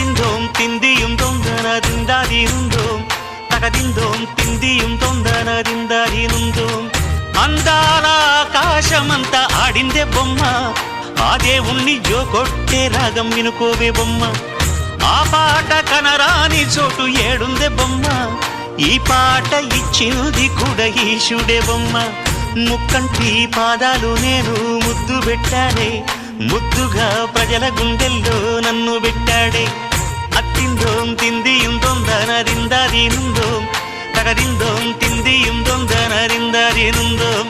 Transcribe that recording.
తగదిందోం తిందిயும் తొందరదిందాదినుందోం తగదిందోం తిందిயும் తొందరదిందాదినుందోం అందాల ఆకాశమంతా ఆడిందే బొమ్మ ఆ దేవుణ్ణి జోకొట్టే రాగం వినుకోవే బొమ్మ ఆ పాట కనరాని చోటు ఏడుందే బొమ్మ ఈ పాట ఇచ్చింది కూడా ఈశుడే బొమ్మ ముక్కంటి పాదాలు నేను ముద్దు పెట్టాడే ముద్దుగా ప్రజల గుండెల్లో నన్ను పెట్టాడే అత్తిందోం తిందిயும் తొందరదిందాదినుందోం తగదిందోం తిందిயும் తొందరదిందాదినుందోం